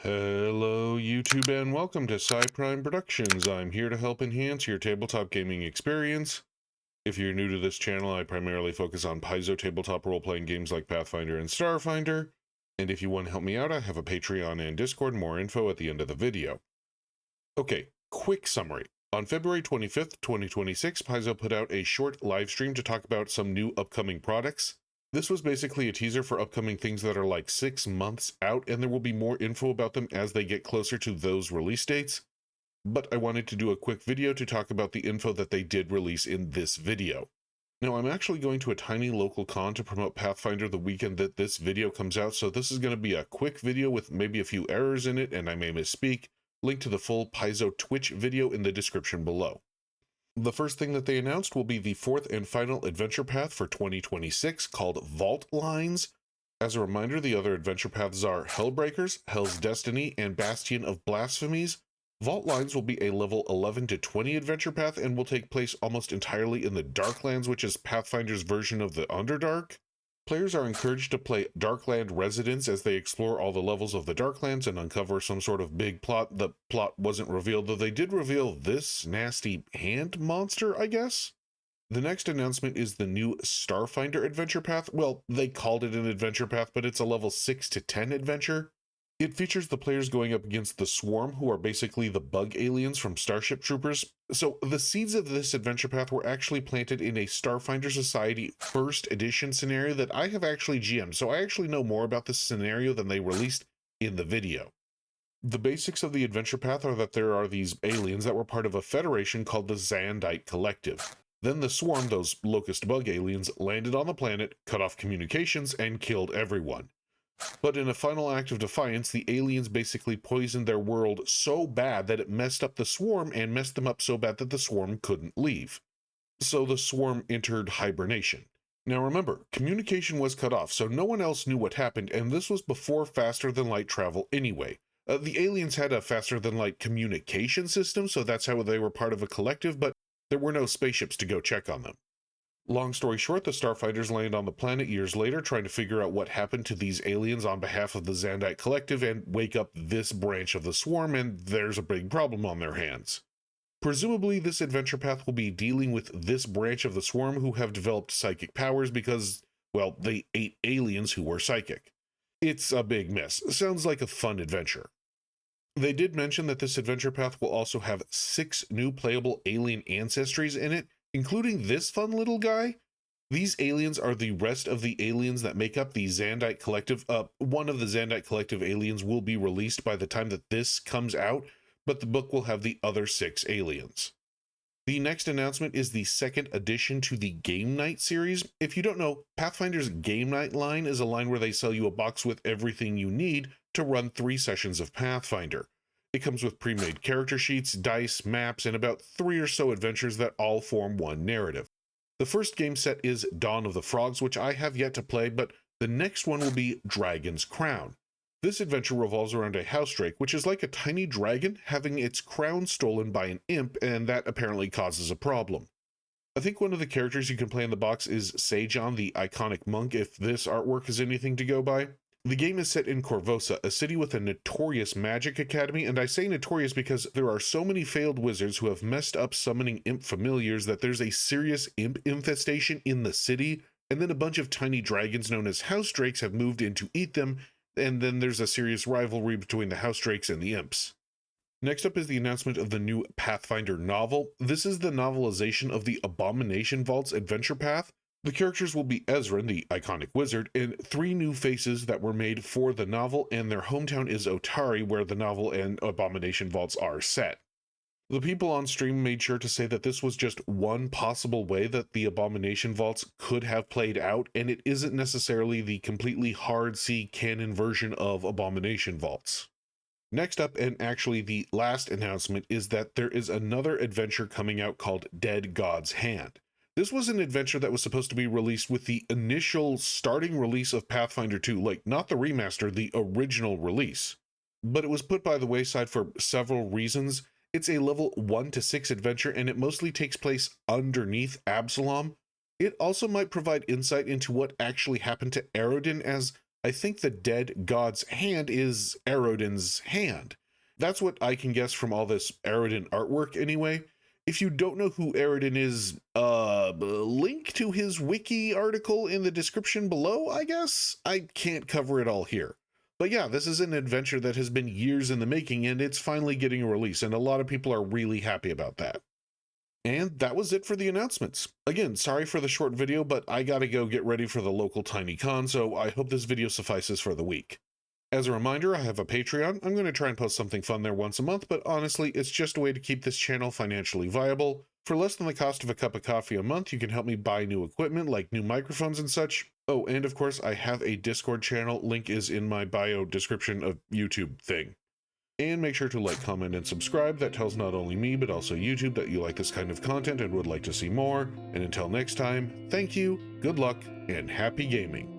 Hello, YouTube, and welcome to Prime Productions. I'm here to help enhance your tabletop gaming experience. If you're new to this channel, I primarily focus on Paizo tabletop role-playing games like Pathfinder and Starfinder. And if you want to help me out, I have a Patreon and Discord, more info at the end of the video. Okay, quick summary. On February 25th, 2026, Paizo put out a short live stream to talk about some new upcoming products. This was basically a teaser for upcoming things that are like 6 months out, and there will be more info about them as they get closer to those release dates. But I wanted to do a quick video to talk about the info that they did release in this video. Now, I'm actually going to a tiny local con to promote Pathfinder the weekend that this video comes out, so this is going to be a quick video with maybe a few errors in it, and I may misspeak. Link to the full Paizo Twitch video in the description below. The first thing that they announced will be the fourth and final adventure path for 2026 called Vault Lines. As a reminder, the other adventure paths are Hellbreakers, Hell's Destiny, and Bastion of Blasphemies. Vault Lines will be a level 11 to 20 adventure path and will take place almost entirely in the Darklands, which is Pathfinder's version of the Underdark. Players are encouraged to play Darkland residents as they explore all the levels of the Darklands and uncover some sort of big plot. The plot wasn't revealed, though they did reveal this nasty hand monster, I guess? The next announcement is the new Starfinder adventure path. Well, they called it an adventure path, but it's a level 6 to 10 adventure. It features the players going up against the Swarm, who are basically the bug aliens from Starship Troopers. So the seeds of this adventure path were actually planted in a Starfinder Society first edition scenario that I have actually GM'd, so I actually know more about this scenario than they released in the video. The basics of the adventure path are that there are these aliens that were part of a federation called the Zandite Collective. Then the Swarm, those locust bug aliens, landed on the planet, cut off communications, and killed everyone. But in a final act of defiance, the aliens basically poisoned their world so bad that it messed up the Swarm and messed them up so bad that the Swarm couldn't leave. So the Swarm entered hibernation. Now remember, communication was cut off, so no one else knew what happened, and this was before faster-than-light travel anyway. The aliens had a faster-than-light communication system, so that's how they were part of a collective, but there were no spaceships to go check on them. Long story short, the Starfighters land on the planet years later trying to figure out what happened to these aliens on behalf of the Zandite Collective and wake up this branch of the Swarm, and there's a big problem on their hands. Presumably, this adventure path will be dealing with this branch of the Swarm who have developed psychic powers because, well, they ate aliens who were psychic. It's a big mess. Sounds like a fun adventure. They did mention that this adventure path will also have 6 new playable alien ancestries in it, including this fun little guy. These aliens are the rest of the aliens that make up the Zandite Collective. One of the Zandite Collective aliens will be released by the time that this comes out, but the book will have the other 6 aliens. The next announcement is the second addition to the Game Night series. If you don't know, Pathfinder's Game Night line is a line where they sell you a box with everything you need to run 3 sessions of Pathfinder. It comes with pre-made character sheets, dice, maps, and about 3 or so adventures that all form one narrative. The first game set is Dawn of the Frogs, which I have yet to play, but the next one will be Dragon's Crown. This adventure revolves around a house drake, which is like a tiny dragon having its crown stolen by an imp, and that apparently causes a problem. I think one of the characters you can play in the box is Sejon, the iconic monk, if this artwork is anything to go by. The game is set in Korvosa, a city with a notorious magic academy, and I say notorious because there are so many failed wizards who have messed up summoning imp familiars that there's a serious imp infestation in the city, and then a bunch of tiny dragons known as house drakes have moved in to eat them, and then there's a serious rivalry between the house drakes and the imps. Next up is the announcement of the new Pathfinder novel. This is the novelization of the Abomination Vault's adventure path. The characters will be Ezran, the iconic wizard, and 3 new faces that were made for the novel, and their hometown is Otari, where the novel and Abomination Vaults are set. The people on stream made sure to say that this was just one possible way that the Abomination Vaults could have played out, and it isn't necessarily the completely hard C canon version of Abomination Vaults. Next up, and actually the last announcement, is that there is another adventure coming out called Dead God's Hand. This was an adventure that was supposed to be released with the initial starting release of Pathfinder 2, like not the remaster, the original release. But it was put by the wayside for several reasons. It's a level 1 to 6 adventure, and it mostly takes place underneath Absalom. It also might provide insight into what actually happened to Aerodin, as I think the dead god's hand is Arodin's hand. That's what I can guess from all this Arodin artwork anyway. If you don't know who Arodin is, link to his wiki article in the description below, I guess? I can't cover it all here. But yeah, this is an adventure that has been years in the making, and it's finally getting a release, and a lot of people are really happy about that. And that was it for the announcements. Again, sorry for the short video, but I gotta go get ready for the local TinyCon, so I hope this video suffices for the week. As a reminder, I have a Patreon. I'm going to try and post something fun there once a month, but honestly, it's just a way to keep this channel financially viable. For less than the cost of a cup of coffee a month, you can help me buy new equipment like new microphones and such. Oh, and of course, I have a Discord channel. Link is in my bio description of YouTube thing. And make sure to like, comment, and subscribe. That tells not only me, but also YouTube that you like this kind of content and would like to see more. And until next time, thank you, good luck, and happy gaming.